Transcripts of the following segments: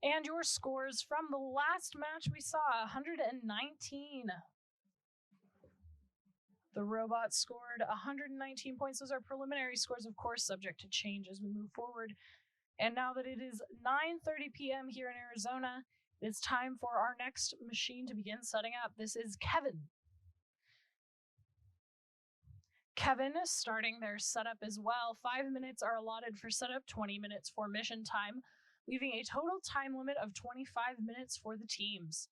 And your scores from the last match we saw, 119. The robot scored 119 points. Those are preliminary scores, of course, subject to change as we move forward. And now that it is 9:30 p.m. here in Arizona, it's time for our next machine to begin setting up. This is Kevin. Kevin is starting their setup as well. 5 minutes are allotted for setup, 20 minutes for mission time, leaving a total time limit of 25 minutes for the teams.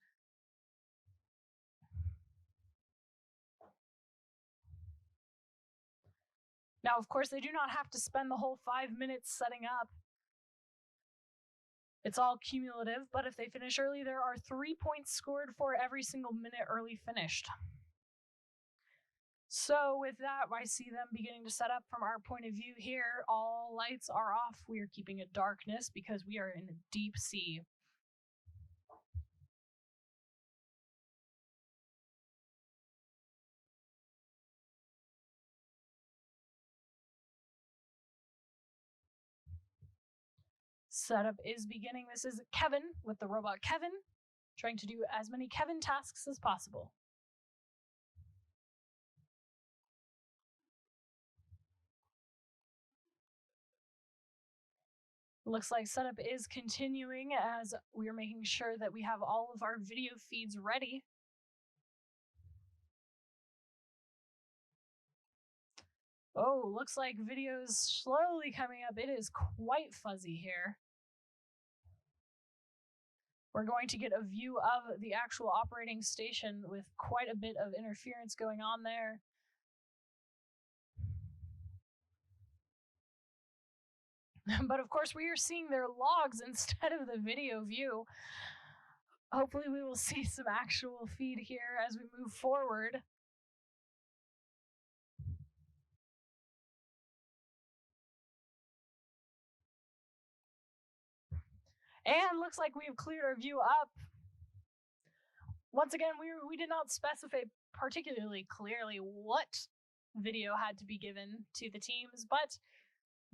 Now, of course, they do not have to spend the whole 5 minutes setting up. It's all cumulative, but if they finish early, there are 3 points scored for every single minute early finished. So with that, I see them beginning to set up from our point of view here. All lights are off. We are keeping it darkness because we are in the deep sea. Setup is beginning. This is Kevin with the robot Kevin, trying to do as many Kevin tasks as possible. Looks like setup is continuing as we are making sure that we have all of our video feeds ready. Oh, looks like video is slowly coming up. It is quite fuzzy here. We're going to get a view of the actual operating station with quite a bit of interference going on there. But of course, we are seeing their logs instead of the video view. Hopefully we will see some actual feed here as we move forward. And looks like we've cleared our view up. Once again, we did not specify particularly clearly what video had to be given to the teams, but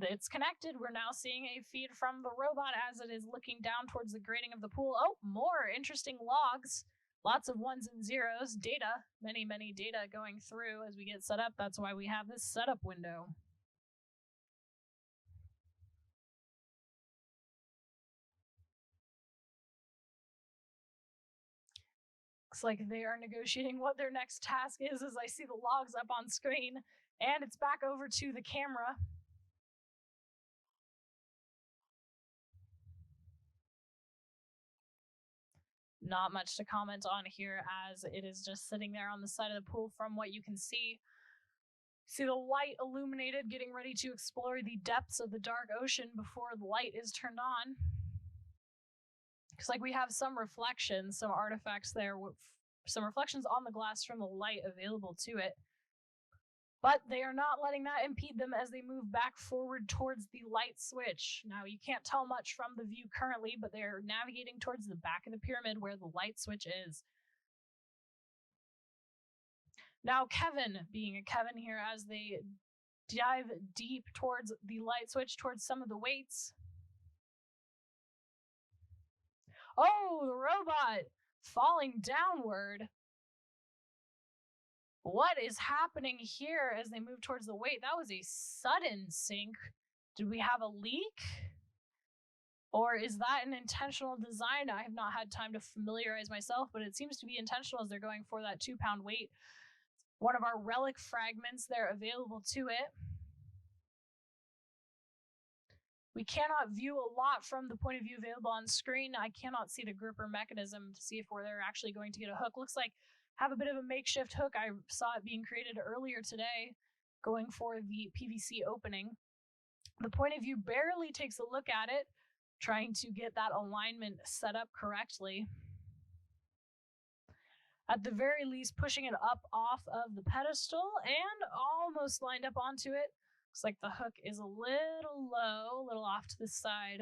it's connected. We're now seeing a feed from the robot as it is looking down towards the grading of the pool. Oh, more interesting logs. Lots of ones and zeros. Data. Many, many data going through as we get set up. That's why we have this setup window. Looks like they are negotiating what their next task is as I see the logs up on screen. And it's back over to the camera. Not much to comment on here as it is just sitting there on the side of the pool from what you can see. See the light illuminated, getting ready to explore the depths of the dark ocean before the light is turned on. Looks like we have some reflections, some artifacts there, some reflections on the glass from the light available to it. But they are not letting that impede them as they move back forward towards the light switch. Now, you can't tell much from the view currently, but they're navigating towards the back of the pyramid where the light switch is. Now, Kevin, being a Kevin here as they dive deep towards the light switch, towards some of the weights. Oh, the robot falling downward. What is happening here as they move towards the weight? That was a sudden sink. Did we have a leak? Or is that an intentional design? I have not had time to familiarize myself, but it seems to be intentional as they're going for that 2-pound weight. One of our relic fragments there available to it. We cannot view a lot from the point of view available on screen. I cannot see the gripper mechanism to see if they're actually going to get a hook. Looks like have a bit of a makeshift hook. I saw it being created earlier today, going for the PVC opening. The point of view barely takes a look at it, trying to get that alignment set up correctly. At the very least, pushing it up off of the pedestal and almost lined up onto it. Looks like the hook is a little low, a little off to the side.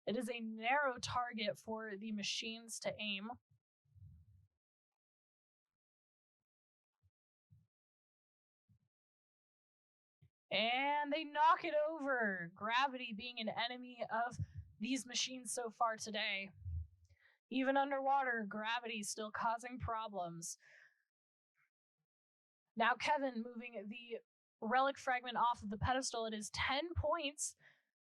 It is a narrow target for the machines to aim. And they knock it over. Gravity being an enemy of these machines so far today. Even underwater, gravity is still causing problems. Now Kevin moving the relic fragment off of the pedestal. It is 10 points.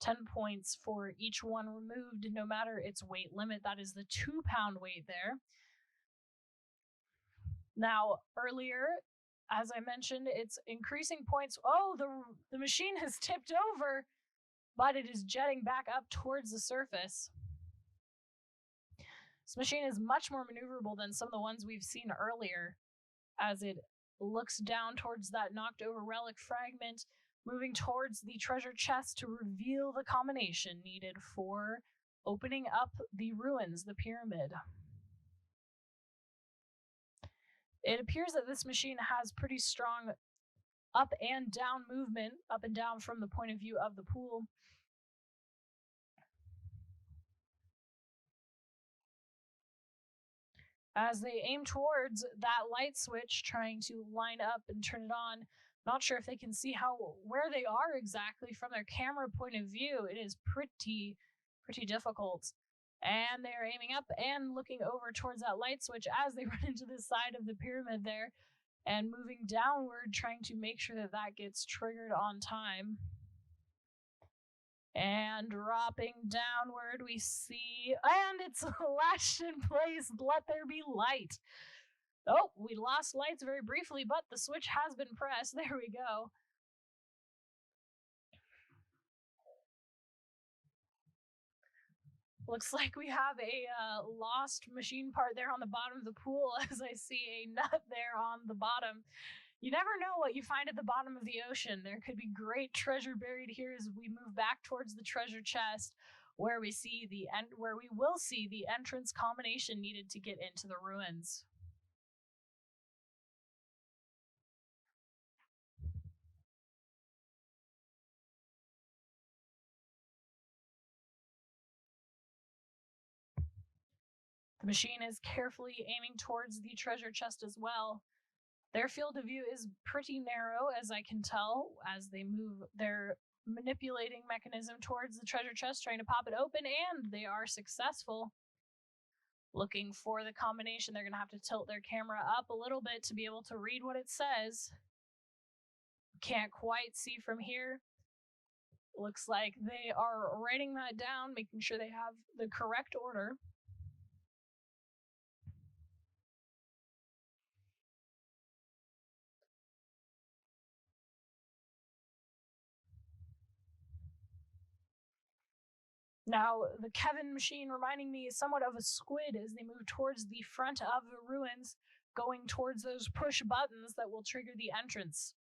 10 points for each one removed, no matter its weight limit. That is the 2-pound weight there. Now, earlier, as I mentioned, it's increasing points. Oh, the machine has tipped over, but it is jetting back up towards the surface. This machine is much more maneuverable than some of the ones we've seen earlier, as it looks down towards that knocked over relic fragment, moving towards the treasure chest to reveal the combination needed for opening up the ruins, the pyramid. It appears that this machine has pretty strong up and down movement, up and down from the point of view of the pool. As they aim towards that light switch, trying to line up and turn it on. Not sure if they can see where they are exactly from their camera point of view. It is pretty difficult. And they're aiming up and looking over towards that light switch as they run into the side of the pyramid there and moving downward, trying to make sure that that gets triggered on time. And dropping downward, we see, and it's latched in place. Let there be light. Oh, we lost lights very briefly, but the switch has been pressed. There we go. Looks like we have a lost machine part there on the bottom of the pool, as I see a nut there on the bottom. You never know what you find at the bottom of the ocean. There could be great treasure buried here as we move back towards the treasure chest, where we will see the entrance combination needed to get into the ruins. The machine is carefully aiming towards the treasure chest as well. Their field of view is pretty narrow, as I can tell, as they move their manipulating mechanism towards the treasure chest, trying to pop it open, and they are successful. Looking for the combination, they're going to have to tilt their camera up a little bit to be able to read what it says. Can't quite see from here. Looks like they are writing that down, making sure they have the correct order. Now, the Kevin machine reminding me somewhat of a squid as they move towards the front of the ruins, going towards those push buttons that will trigger the entrance.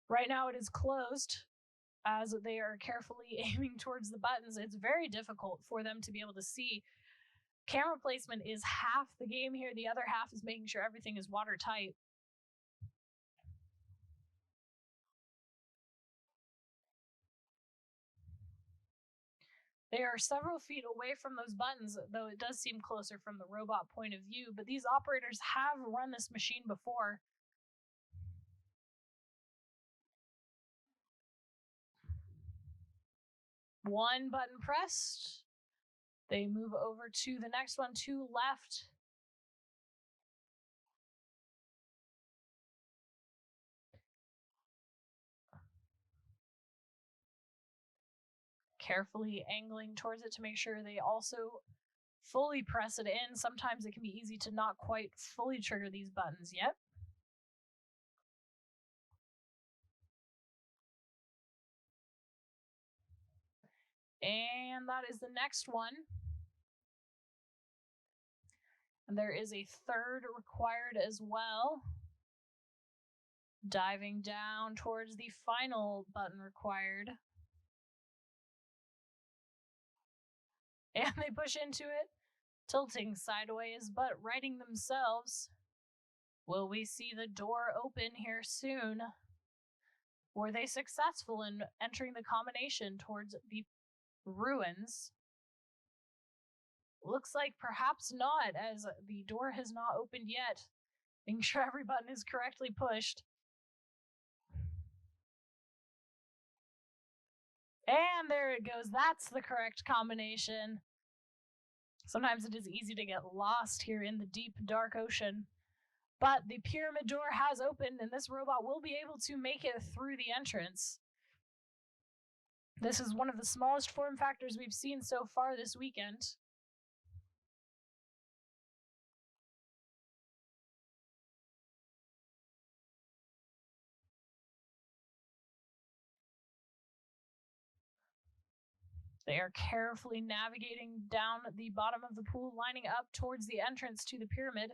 Right now it is closed as they are carefully aiming towards the buttons. It's very difficult for them to be able to see. Camera placement is half the game here. The other half is making sure everything is watertight. They are several feet away from those buttons, though it does seem closer from the robot point of view, but these operators have run this machine before. One button pressed. They move over to the next one, to left. Carefully angling towards it to make sure they also fully press it in. Sometimes it can be easy to not quite fully trigger these buttons yet. And that is the next one. And there is a third required as well. Diving down towards the final button required. And they push into it, tilting sideways, but righting themselves. Will we see the door open here soon? Were they successful in entering the combination towards the ruins? Looks like perhaps not, as the door has not opened yet. Making sure every button is correctly pushed. And there it goes. That's the correct combination. Sometimes it is easy to get lost here in the deep, dark ocean. But the pyramid door has opened, and this robot will be able to make it through the entrance. This is one of the smallest form factors we've seen so far this weekend. They are carefully navigating down the bottom of the pool, lining up towards the entrance to the pyramid.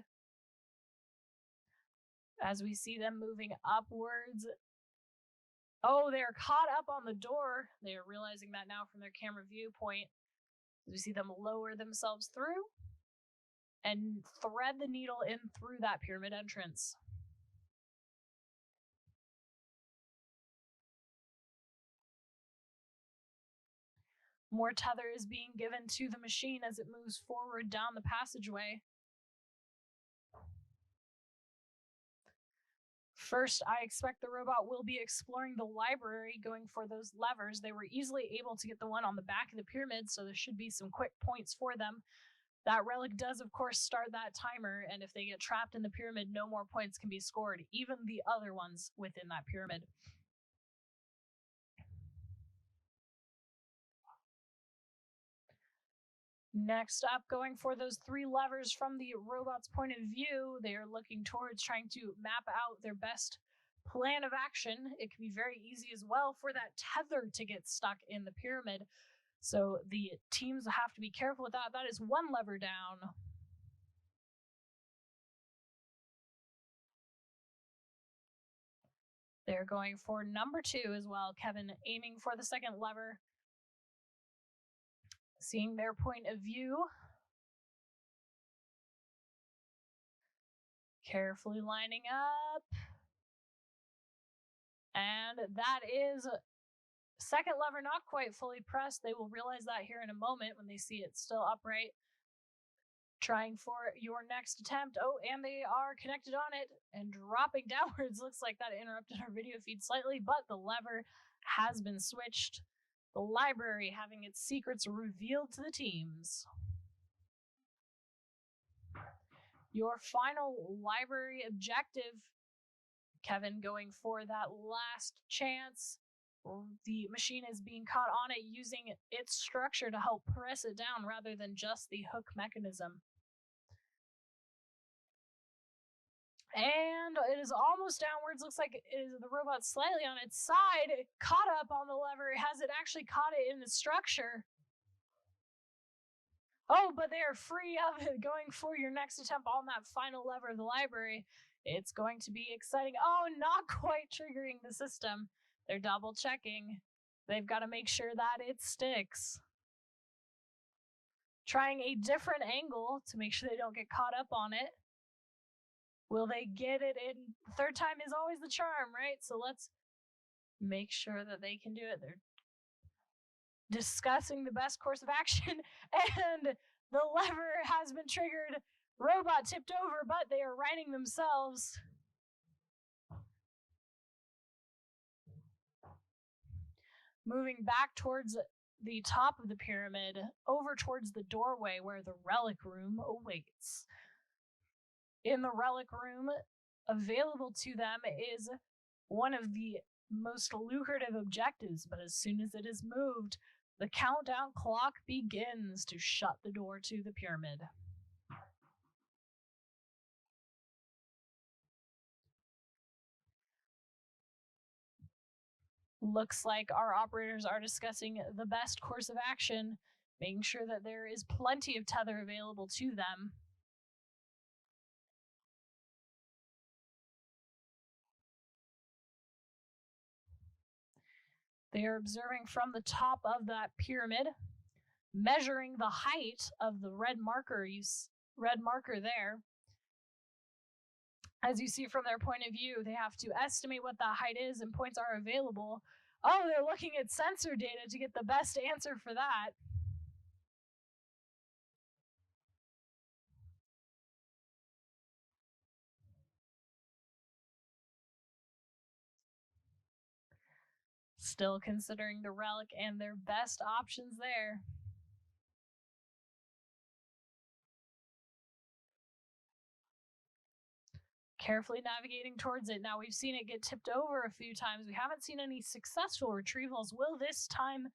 As we see them moving upwards. Oh, they're caught up on the door. They are realizing that now from their camera viewpoint. We see them lower themselves through and thread the needle in through that pyramid entrance. More tether is being given to the machine as it moves forward down the passageway. First, I expect the robot will be exploring the library, going for those levers. They were easily able to get the one on the back of the pyramid, so there should be some quick points for them. That relic does, of course, start that timer, and if they get trapped in the pyramid, no more points can be scored, even the other ones within that pyramid. Next up, going for those 3 levers from the robot's point of view, they are looking towards trying to map out their best plan of action. It can be very easy as well for that tether to get stuck in the pyramid. So the teams have to be careful with that. That is 1 lever down. They're going for number 2 as well. Kevin aiming for the 2nd lever. Seeing their point of view. Carefully lining up. And that is 2nd lever not quite fully pressed. They will realize that here in a moment when they see it still upright. Trying for your next attempt. Oh, and they are connected on it and dropping downwards. Looks like that interrupted our video feed slightly, but the lever has been switched. The library having its secrets revealed to the teams. Your final library objective, Kevin going for that last chance. The machine is being caught on it, using its structure to help press it down rather than just the hook mechanism. And it is almost downwards. Looks like the robot slightly on its side. It caught up on the lever. Has it actually caught it in the structure? Oh, but they are free of it. Going for your next attempt on that final lever of the library. It's going to be exciting. Oh, not quite triggering the system. They're double checking. They've got to make sure that it sticks. Trying a different angle to make sure they don't get caught up on it. Will they get it in? The 3rd time is always the charm, right? So let's make sure that they can do it. They're discussing the best course of action, and the lever has been triggered. Robot tipped over, but they are righting themselves. Moving back towards the top of the pyramid, over towards the doorway where the relic room awaits. In the relic room, available to them is one of the most lucrative objectives, but as soon as it is moved, the countdown clock begins to shut the door to the pyramid. Looks like our operators are discussing the best course of action, making sure that there is plenty of tether available to them. They are observing from the top of that pyramid, measuring the height of the red marker there. As you see from their point of view, they have to estimate what that height is, and points are available. Oh, they're looking at sensor data to get the best answer for that. Still considering the relic and their best options there. Carefully navigating towards it. Now we've seen it get tipped over a few times. We haven't seen any successful retrievals. Will this time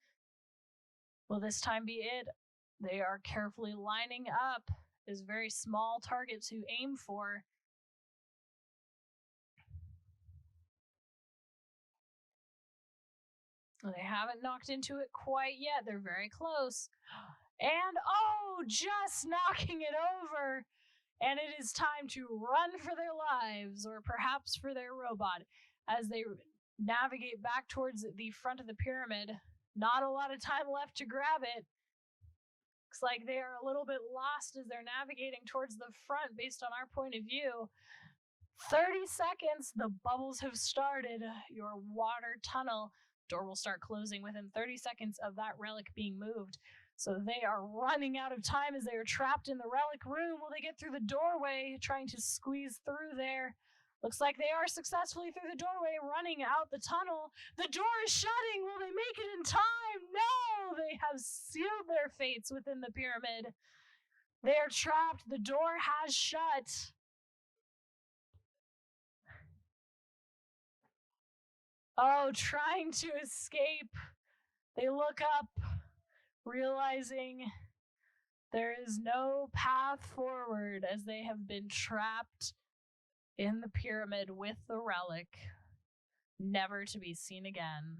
be it? They are carefully lining up this very small target to aim for. They haven't knocked into it quite yet. They're very close. And oh, just knocking it over. And it is time to run for their lives, or perhaps for their robot, as they navigate back towards the front of the pyramid. Not a lot of time left to grab it. Looks like they are a little bit lost as they're navigating towards the front based on our point of view. 30 seconds, the bubbles have started. Your water tunnel door will start closing within 30 seconds of that relic being moved. So they are running out of time as they are trapped in the relic room. Will they get through the doorway, trying to squeeze through there? Looks like they are successfully through the doorway, running out the tunnel. The door is shutting. Will they make it in time? No! They have sealed their fates within the pyramid. They are trapped. The door has shut. Oh, trying to escape. They look up, realizing there is no path forward as they have been trapped in the pyramid with the relic, never to be seen again.